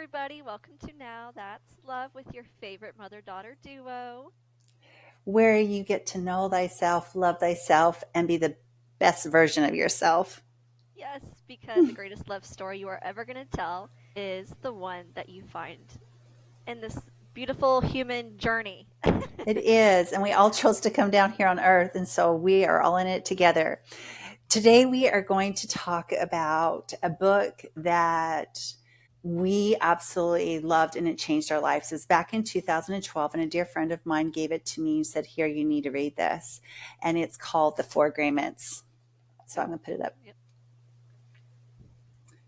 everybody. Welcome to Now That's Love with your favorite mother daughter duo. where you get to know thyself, love thyself, and be the best version of yourself. Yes, because the greatest love story you are ever going to tell is the one that you find in this beautiful human journey. It is. And we all chose to come down here on earth. And so we are all in it together. Today, we are going to talk about a book that we absolutely loved and it changed our lives. It was back in 2012, and a dear friend of mine gave it to me and said, Here, you need to read this. And it's called The Four Agreements. So I'm going to put it up. Yep.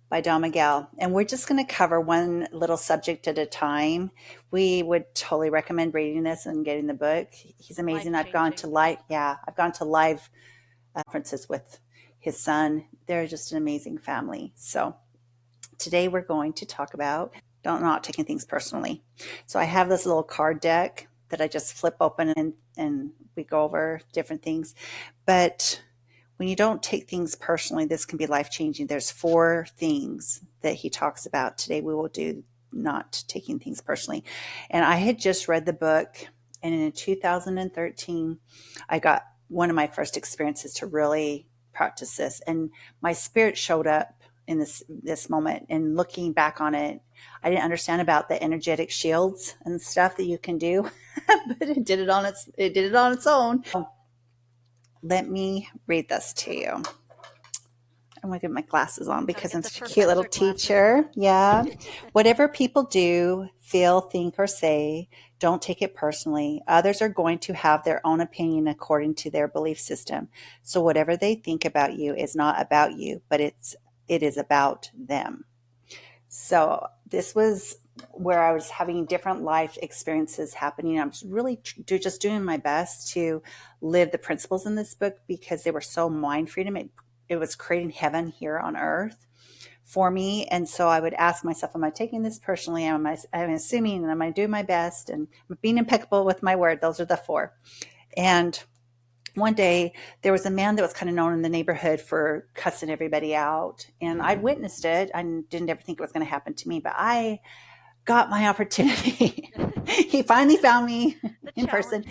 By Don Miguel. And we're just going to cover one little subject at a time. We would totally recommend reading this and getting the book. He's amazing. I've gone to live conferences with his son. They're just an amazing family. So today we're going to talk about not taking things personally. So I have this little card deck that I just flip open and we go over different things. But when you don't take things personally, this can be life-changing. There's 4 things that he talks about. Today we will do not taking things personally. And I had just read the book, and in 2013, I got one of my first experiences to really practice this. And my spirit showed up in this moment. And looking back on it, I didn't understand about the energetic shields and stuff that you can do, but it did it on its own. Let me read this to you. I'm going to get my glasses on because I'm such a cute little teacher. Yeah. Whatever people do, feel, think, or say, don't take it personally. Others are going to have their own opinion according to their belief system. So whatever they think about you is not about you, but it is about them. So this was where I was having different life experiences happening. I was really just doing my best to live the principles in this book because they were so mind freedom. It was creating heaven here on earth for me. And so I would ask myself, am I taking this personally? I'm assuming, and am I doing my best? And being impeccable with my word. Those are the 4. And one day there was a man that was kind of known in the neighborhood for cussing everybody out. And I witnessed it. I didn't ever think it was going to happen to me, but I got my opportunity. He finally found me in person.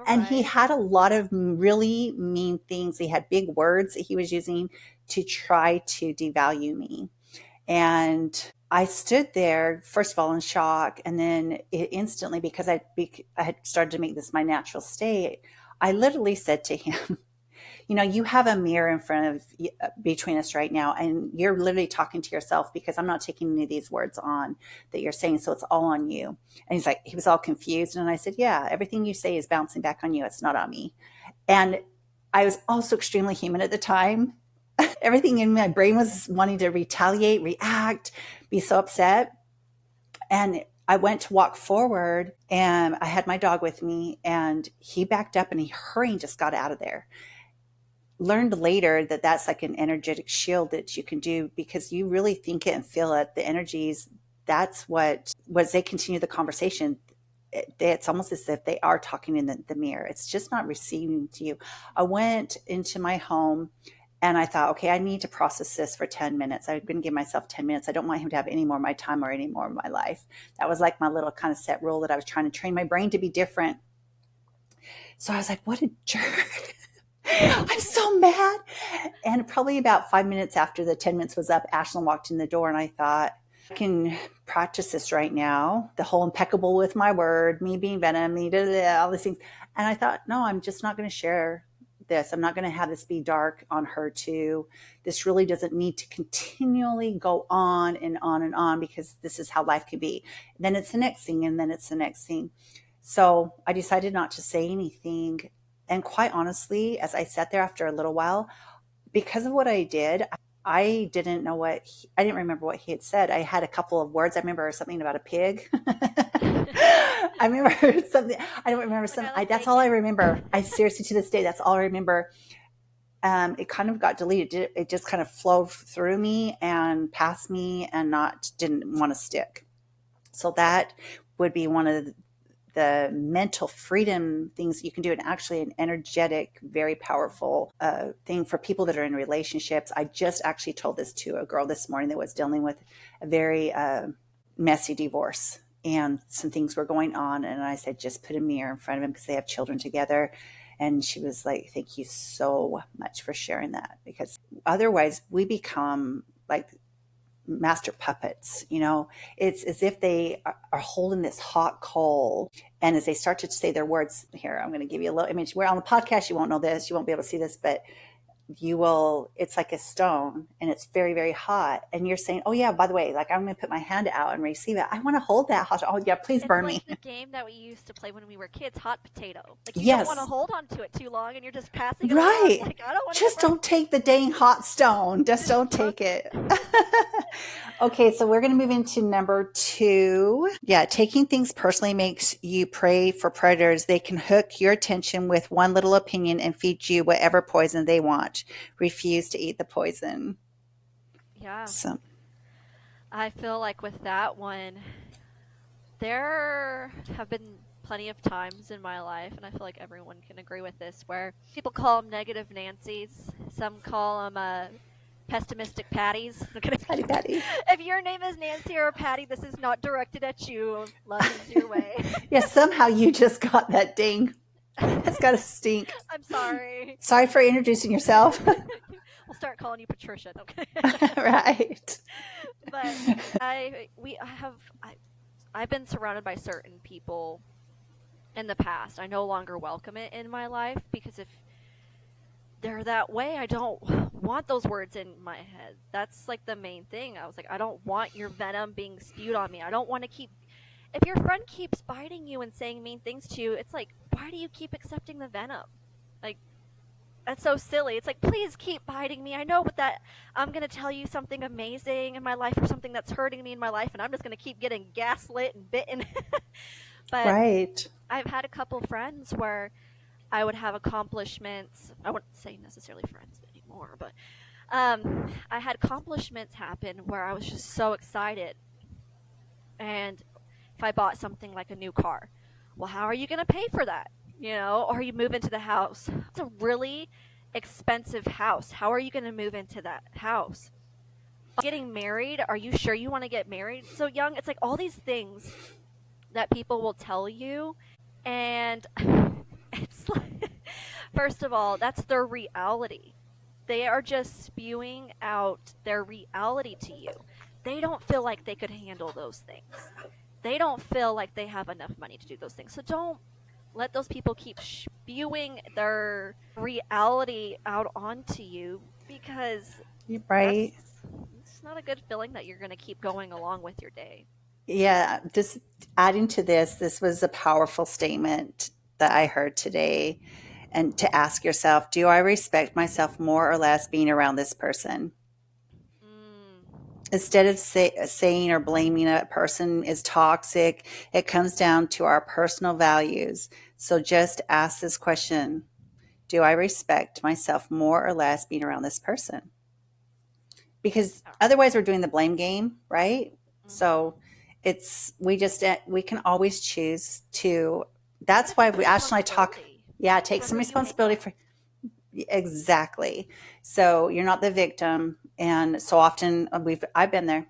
And he had a lot of really mean things. He had big words that he was using to try to devalue me. And I stood there, first of all, in shock. And then instantly, because I had started to make this my natural state, I literally said to him, you have a mirror in front of between us right now, and you're literally talking to yourself because I'm not taking any of these words on that you're saying. So it's all on you. And he was all confused. And I said, yeah, everything you say is bouncing back on you. It's not on me. And I was also extremely human at the time. Everything in my brain was wanting to retaliate, react, be so upset. And I went to walk forward, and I had my dog with me, and he backed up and he hurried and just got out of there. Learned later that that's like an energetic shield that you can do because you really think it and feel it. The energies, that's what they continue the conversation. It's almost as if they are talking in the mirror. It's just not receiving to you. I went into my home and I thought, okay, I need to process this for 10 minutes. I'm going to give myself 10 minutes. I don't want him to have any more of my time or any more of my life. That was like my little kind of set rule that I was trying to train my brain to be different. So I was like, what a jerk. I'm so mad. And probably about 5 minutes after the 10 minutes was up, Ashlyn walked in the door, and I thought, I can practice this right now. The whole impeccable with my word, me being venom, all these things. And I thought, no, I'm just not going to share this. I'm not going to have this be dark on her too. This really doesn't need to continually go on and on and on because this is how life can be. Then it's the next thing, and then it's the next thing. So I decided not to say anything. And quite honestly, as I sat there after a little while, because of what I did, I didn't remember what he had said. I had a couple of words. I remember something about a pig. I remember something. I don't remember something. That's all I remember. I seriously, to this day, that's all I remember. It kind of got deleted. It just kind of flowed through me and past me and didn't want to stick. So that would be one of the mental freedom things you can do, and actually an energetic, very powerful thing for people that are in relationships. I just actually told this to a girl this morning that was dealing with a very messy divorce, and some things were going on. And I said, just put a mirror in front of him because they have children together. And she was like, thank you so much for sharing that, because otherwise we become like master puppets. It's as if they are holding this hot coal. And as they start to say their words, here, I'm going to give you a little image. We're on the podcast. You won't know this. You won't be able to see this, but it's like a stone, and it's very, very hot. And you're saying, oh yeah, by the way, like, I'm going to put my hand out and receive it. I want to hold that hot. Oh yeah, please burn me. It's like the game that we used to play when we were kids, hot potato. Like, you don't want to Yes. hold on to it too long, and you're just passing it around. Right. Like, I don't want to Just don't take the dang hot stone. Just don't take it. Okay, so we're going to move into number 2. Yeah, taking things personally makes you prey for predators. They can hook your attention with one little opinion and feed you whatever poison they want. Refuse to eat the poison. Yeah. So I feel like with that one, there have been plenty of times in my life, and I feel like everyone can agree with this, where people call them negative Nancy's. Some call them pessimistic Patties. Patty. If your name is Nancy or Patty, this is not directed at you. Love is your way. Yeah, somehow you just got that ding. That's got to stink. I'm sorry. Sorry for introducing yourself. We'll start calling you Patricia. Okay. Right. But I've been surrounded by certain people in the past. I no longer welcome it in my life, because if they're that way, I don't want those words in my head. That's like the main thing. I was like, I don't want your venom being spewed on me. I don't want to keep. If your friend keeps biting you and saying mean things to you, it's like, why do you keep accepting the venom? Like, that's so silly. It's like, please keep biting me. I know, but that I'm going to tell you something amazing in my life, or something that's hurting me in my life, and I'm just going to keep getting gaslit and bitten. But Right. I've had a couple friends where I would have accomplishments. I wouldn't say necessarily friends anymore, but I had accomplishments happen where I was just so excited. And if I bought something like a new car, well, how are you going to pay for that? Or you move into the house. It's a really expensive house. How are you going to move into that house? Getting married, are you sure you want to get married so young? It's like all these things that people will tell you, and it's like, first of all, that's their reality. They are just spewing out their reality to you. They don't feel like they could handle those things. They don't feel like they have enough money to do those things. So don't let those people keep spewing their reality out onto you, because Right. it's not a good feeling that you're going to keep going along with your day. Yeah, just adding to this was a powerful statement that I heard today. And to ask yourself, do I respect myself more or less being around this person? Mm. Instead of saying or blaming a person is toxic, it comes down to our personal values. So just ask this question: do I respect myself more or less being around this person? Because otherwise we're doing the blame game, right? Mm-hmm. So we can always choose to. That's why Ashlyn and I talk. Yeah, take some responsibility for. Exactly. So you're not the victim, and so often I've been there.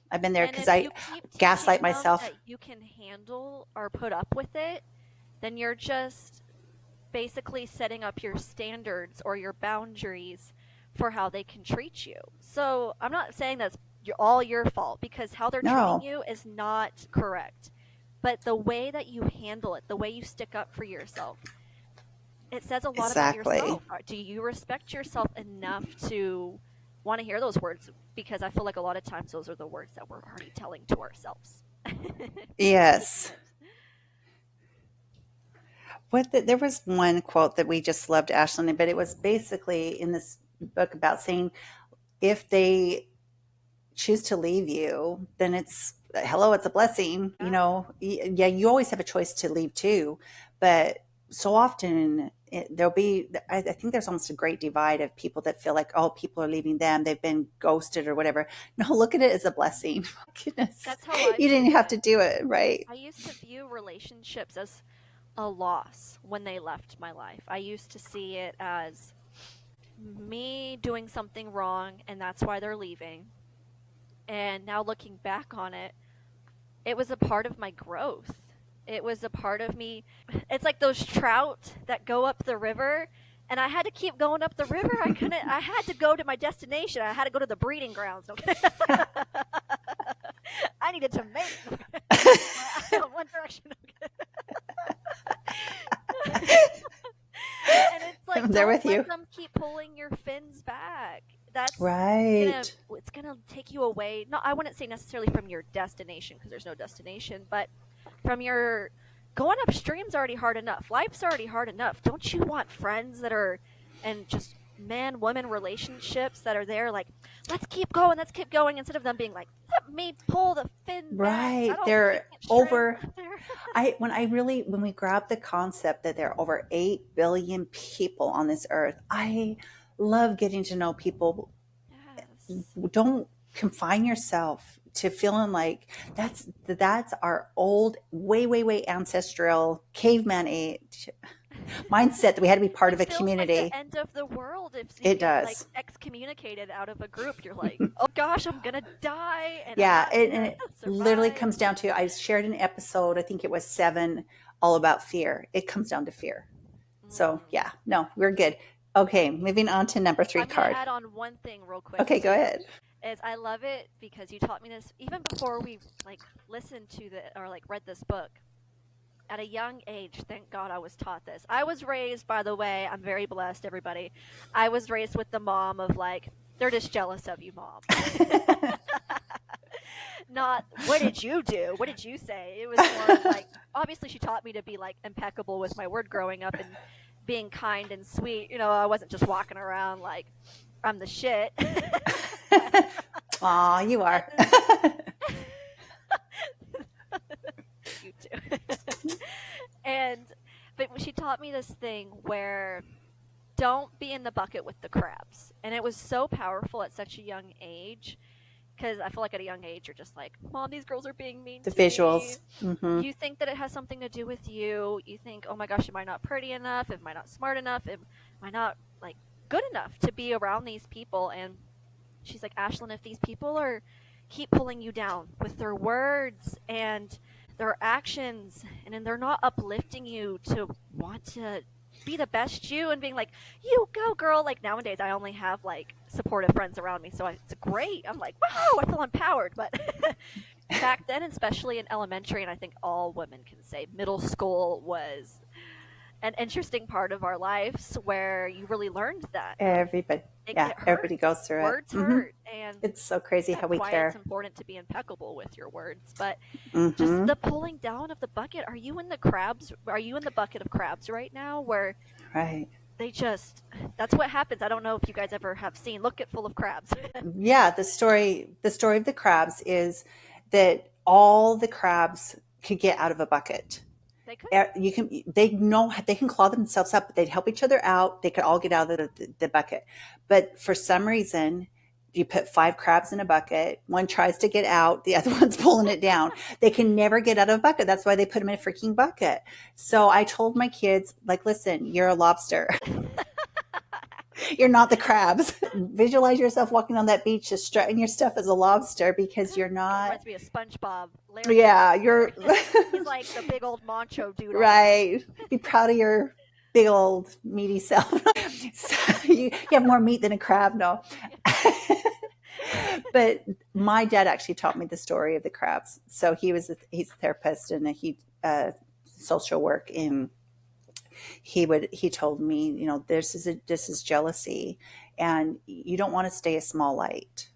I've been there because I gaslight myself. That you can handle or put up with it, then you're just basically setting up your standards or your boundaries for how they can treat you. So I'm not saying that's all your fault, because how they're treating you is not correct. But the way that you handle it, the way you stick up for yourself, it says a lot about yourself. Do you respect yourself enough to want to hear those words? Because I feel like a lot of times those are the words that we're already telling to ourselves. Yes. There was one quote that we just loved, Ashlyn, but it was basically in this book about saying, if they choose to leave you, then it's a blessing. Yeah, you always have a choice to leave too, but so often there'll be, I think there's almost a great divide of people that feel like, oh, people are leaving them, they've been ghosted or whatever. No, look at it as a blessing. Goodness, that's how you didn't have to do it, right? I used to view relationships as a loss when they left my life. I used to see it as me doing something wrong, and that's why they're leaving. And now looking back on it, it was a part of my growth. It was a part of me. It's like those trout that go up the river, and I had to keep going up the river. I couldn't. I had to go to my destination. I had to go to the breeding grounds. Okay. I needed to make one direction. And it's like, I'm there don't with let you. them keep pulling your fins back. That's Right. it's gonna take you away. No, I wouldn't say necessarily from your destination because there's no destination, but from your going upstream's already hard enough. Life's already hard enough. Don't you want friends that are and just man woman relationships that are there like let's keep going instead of them being like let me pull the fin back. I Right. don't think you They're can straighten over up there. when we grab the concept that there are over 8 billion people on this earth, I love getting to know people. Yes. Don't confine yourself to feeling like that's our old way ancestral caveman age mindset that we had to be part It of a feels like the community. end of the world if you It get like does. excommunicated out of a group. You're like, oh gosh, I'm gonna die, and I'm Yeah, not and gonna it literally survive. comes down to I shared an episode, I think it was 7, all about fear. It comes down to fear. So Mm. yeah, no, we're good. Okay, moving on to number 3 I'm gonna card. add on one thing real quick Okay, go too. ahead. Is I love it because you taught me this even before we like listened to the or like read this book. At a young age, thank God I was taught this. I was raised, by the way, I'm very blessed, everybody. I was raised with the mom of like, they're just jealous of you, mom. Not, what did you do? What did you say? It was more of like, obviously, she taught me to be like impeccable with my word growing up and being kind and sweet. You know, I wasn't just walking around like, I'm the shit. Aw, you are. And you too. And but she taught me this thing where don't be in the bucket with the crabs. And it was so powerful at such a young age because I feel like at a young age you're just like, "Mom, these girls are being mean The to me." visuals. Hmm. You think that it has something to do with you. You think, "Oh my gosh, am I not pretty enough? Am I not smart enough? Am I not like good enough to be around these people?" And she's like, "Ashlyn, if these people are keep pulling you down with their words and their actions and then they're not uplifting you to want to be the best you and being like you go girl like nowadays I only have like supportive friends around me so it's great. I'm like wow, I feel empowered. But back then, especially in elementary, and I think all women can say middle school was an interesting part of our lives where you really learned that Everybody, yeah, it everybody goes hurts. through it. Words hurt, and It's so crazy how that's we why it's care. important to be impeccable with your words. But just Hmm. the pulling down of the bucket. Are you in the crabs? Are you in the bucket of crabs right now? Where Right. they just that's what happens. I don't know if you guys ever have seen Look at Full of Crabs. Yeah, the story of the crabs is that all the crabs could get out of a bucket. They could. You can they know they can claw themselves up, but they'd help each other out. They could all get out of the bucket. But for some reason, you put 5 crabs in a bucket. One tries to get out, the other one's pulling it down. They can never get out of a bucket. That's why they put them in a freaking bucket. So I told my kids, like, listen, you're a lobster. You're not the crabs. Visualize yourself walking on that beach, just strutting your stuff as a lobster because you're It not. reminds me of SpongeBob. Larry the Yeah, lobster. you're He's like the big old macho dude on the beach. right. Be proud of your big old meaty self. So you have more meat than a crab, no. But my dad actually taught me the story of the crabs. So he's a therapist and he social work, and he told me, this is jealousy, and you don't want to stay a small light.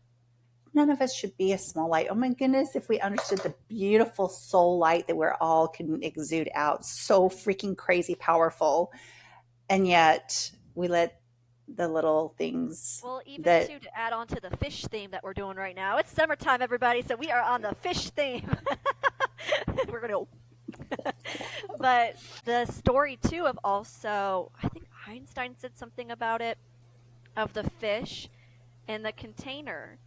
None of us should be a small light. Oh my goodness, if we understood the beautiful soul light that we're all can exude out, so freaking crazy powerful. And yet we let the little things Well, even that too, to add on to the fish theme that we're doing right now, it's summertime, everybody, so we are on the fish theme. We're gonna, but the story too of also, I think Einstein said something about it of the fish in the container.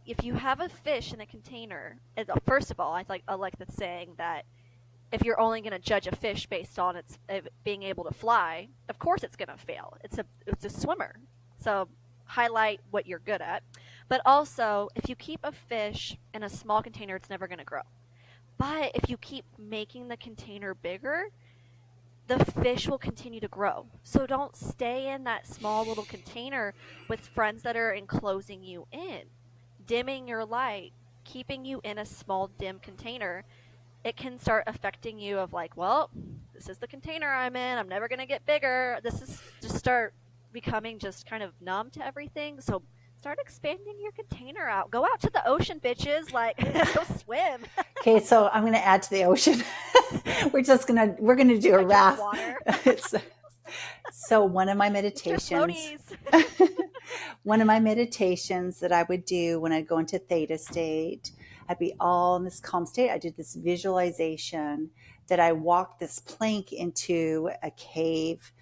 If you have a fish in a container, first of all, I like the saying that if you're only going to judge a fish based on its being able to fly, of course it's going to fail. It's a swimmer, so highlight what you're good at. But also, if you keep a fish in a small container, it's never going to grow. But if you keep making the container bigger, the fish will continue to grow. So don't stay in that small little container with friends that are enclosing you in, dimming your light, keeping you in a small dim container. It can start affecting you of like, well, this is the container I'm in. I'm never going to get bigger. This is just start becoming just kind of numb to everything. So start expanding your container out. Go out to the ocean, bitches. Like, go swim. Okay, so I'm going to add to the ocean. We're gonna do a I drink raft. water. So one of my Get your meditations, floaties. one of my meditations that I would do when I'd go into theta state, I'd be all in this calm state. I did this visualization that I walked this plank into a cave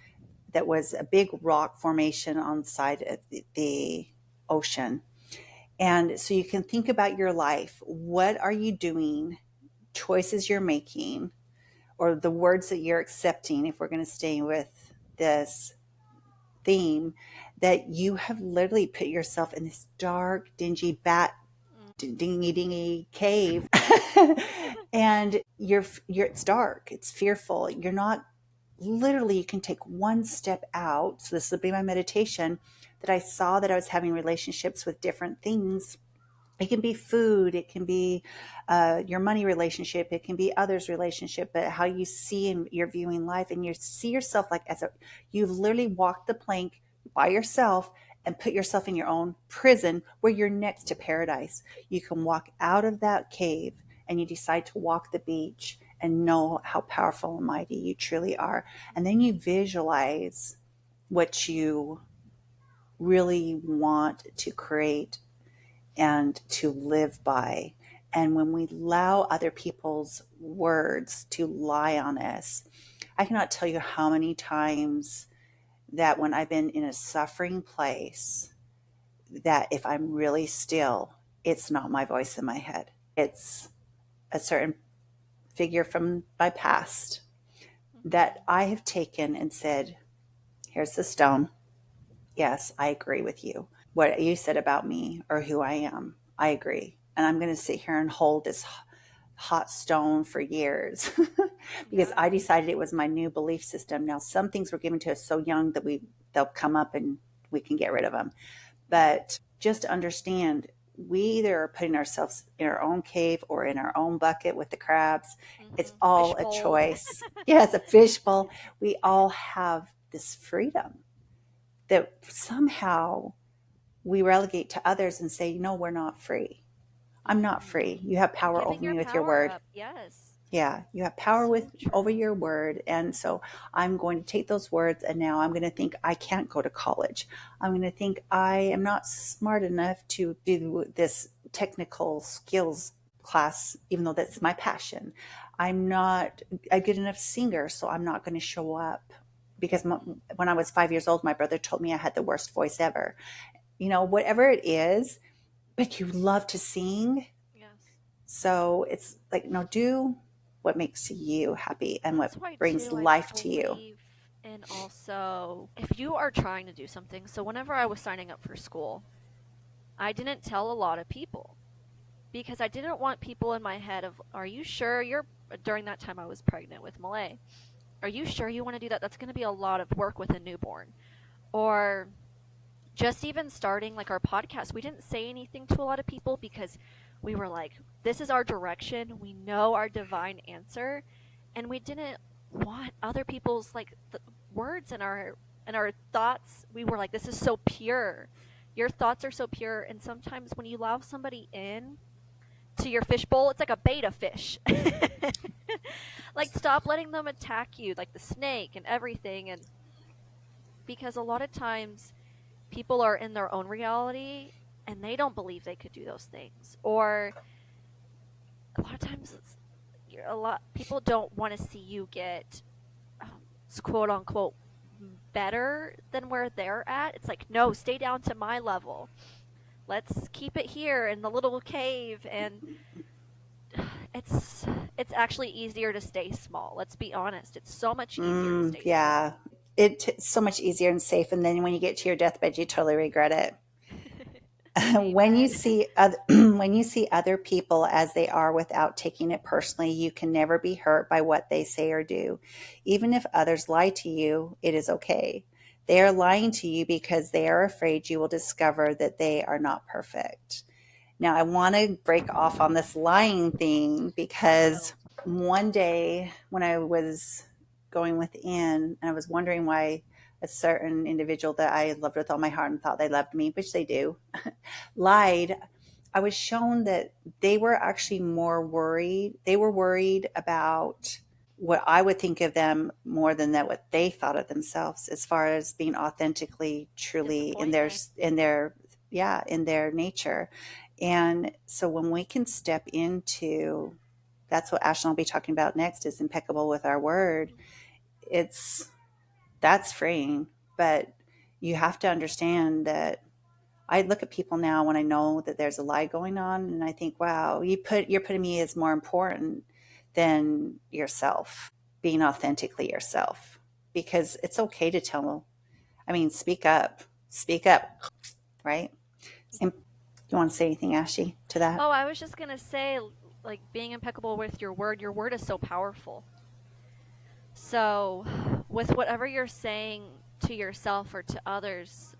that was a big rock formation on the side of the ocean. And so you can think about your life. What are you doing? Choices you're making, or the words that you're accepting, if we're going to stay with this theme, that you have literally put yourself in this dark, dingy, dingy, dingy cave. And you're, it's dark, it's fearful. You're not, literally, you can take one step out. So this would be my meditation, that I saw that I was having relationships with different things. It can be food, it can be your money relationship, it can be others' relationship, but how you see and you're viewing life, and you see yourself like you've literally walked the plank by yourself and put yourself in your own prison where you're next to paradise. You can walk out of that cave and you decide to walk the beach and know how powerful and mighty you truly are. And then you visualize what you really want to create and to live by. And when we allow other people's words to lie on us, I cannot tell you how many times that when I've been in a suffering place, that if I'm really still, it's not my voice in my head. It's a certain figure from my past that I have taken and said, here's the stone. Yes, I agree with you. What you said about me or who I am, I agree. And I'm going to sit here and hold this hot stone for years because Yeah. I decided it was my new belief system. Now, some things were given to us so young that they'll come up and we can get rid of them. But just understand, we either are putting ourselves in our own cave or in our own bucket with the crabs. It's all a Fishbowl. choice. Yeah, it's a fishbowl. We all have this freedom that somehow we relegate to others and say, no, we're not free. I'm not free. You have You're power giving over your me with your power word. up. Yes. Yeah, you have power So with over true. your word. And so I'm going to take those words, and now I'm going to think I can't go to college. I'm going to think I am not smart enough to do this technical skills class, even though that's my passion. I'm not a good enough singer, so I'm not going to show up. Because when I was 5 years old, my brother told me I had the worst voice ever. Whatever it is, but you love to sing. Yes. So it's like, no, do what makes you happy and what That's why brings too I life to you. believe in also if you are trying to do something. So whenever I was signing up for school, I didn't tell a lot of people because I didn't want people in my head of, are you sure you're during that time I was pregnant with Malay. Are you sure you want to do that? That's going to be a lot of work with a newborn. Or just even starting like our podcast, we didn't say anything to a lot of people because we were like, this is our direction. We know our divine answer, and we didn't want other people's like words and our thoughts. We were like, this is so pure. Your thoughts are so pure, and sometimes when you allow somebody in to your fishbowl, it's like a beta fish. Like stop letting them attack you, like the snake and everything, and because a lot of times people are in their own reality and they don't believe they could do those things, or a lot of times a lot people don't want to see you get quote unquote better than where they're at. It's like, no, stay down to my level. Let's keep it here in the little cave. And it's it's actually easier to stay small. Let's be honest, it's so much easier to stay Yeah, small. it's so much easier and safe. And then when you get to your deathbed, you totally regret it. When you Amen. see other, when you see other people as they are without taking it personally, you can never be hurt by what they say or do. Even if others lie to you, it is okay. They are lying to you because they are afraid you will discover that they are not perfect. Now, I want to break off on this lying thing because one day when I was going within and I was wondering why a certain individual that I loved with all my heart and thought they loved me, which they do, lied, I was shown that they were actually more worried. They were worried about what I would think of them more than that what they thought of themselves as far as being authentically, truly Disappointment. in their nature. And so when we can step into that's what Ashlyn will be talking about next is impeccable with our word. It's that's freeing, but you have to understand that I look at people now when I know that there's a lie going on, and I think, wow, you're putting me as more important than yourself, being authentically yourself, because it's okay to tell. I mean, speak up, right? And you want to say anything, Ashley, to that? Oh, I was just gonna say, like, being impeccable with your word is so powerful. So, with whatever you're saying to yourself or to others,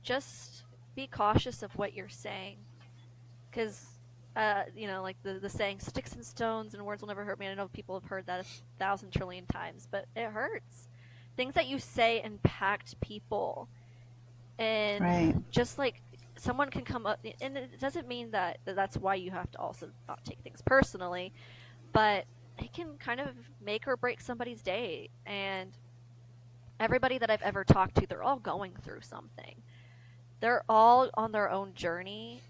just be cautious of what you're saying. Because, like the saying, sticks and stones and words will never hurt me. I know people have heard that 1,000 trillion times, but it hurts. Things that you say impact people. And Right, just like someone can come up, and it doesn't mean that that's why you have to also not take things personally, but it can kind of make or break somebody's day. And everybody that I've ever talked to, they're all going through something. They're all on their own journey.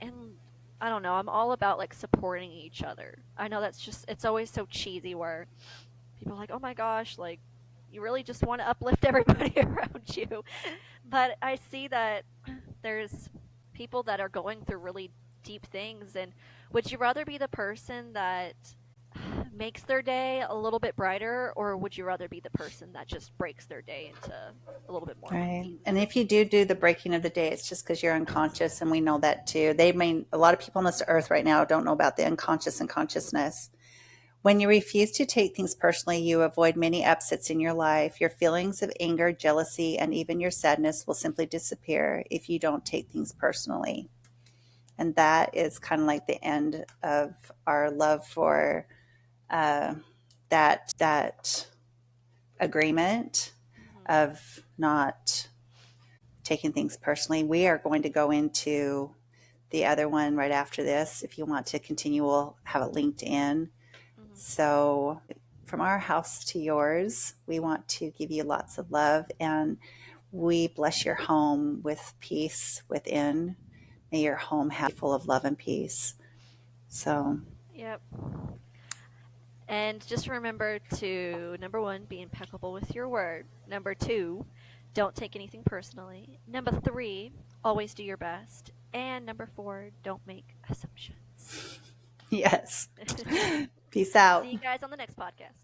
And I don't know, I'm all about like supporting each other. I know that's just, it's always so cheesy where people are like, oh my gosh, like, you really just want to uplift everybody around you. But I see that there's people that are going through really deep things. And would you rather be the person that makes their day a little bit brighter, or would you rather be the person that just breaks their day into a little bit more right. gloomy? And if you do the breaking of the day, it's just because you're unconscious, and we know that too. A lot of people on this earth right now don't know about the unconscious and consciousness. When you refuse to take things personally, you avoid many upsets in your life. Your feelings of anger, jealousy, and even your sadness will simply disappear if you don't take things personally. And that is kind of like the end of our love for uh, that agreement Mm-hmm. of not taking things personally. We are going to go into the other one right after this. If you want to continue, we'll have it linked in. Mm-hmm. So, from our house to yours, we want to give you lots of love, and we bless your home with peace within. May your home have full of love and peace. So, Yep. And just remember to, number one, be impeccable with your word. Number two, don't take anything personally. Number three, always do your best. And number four, don't make assumptions. yes. Peace See out. you guys on the next podcast.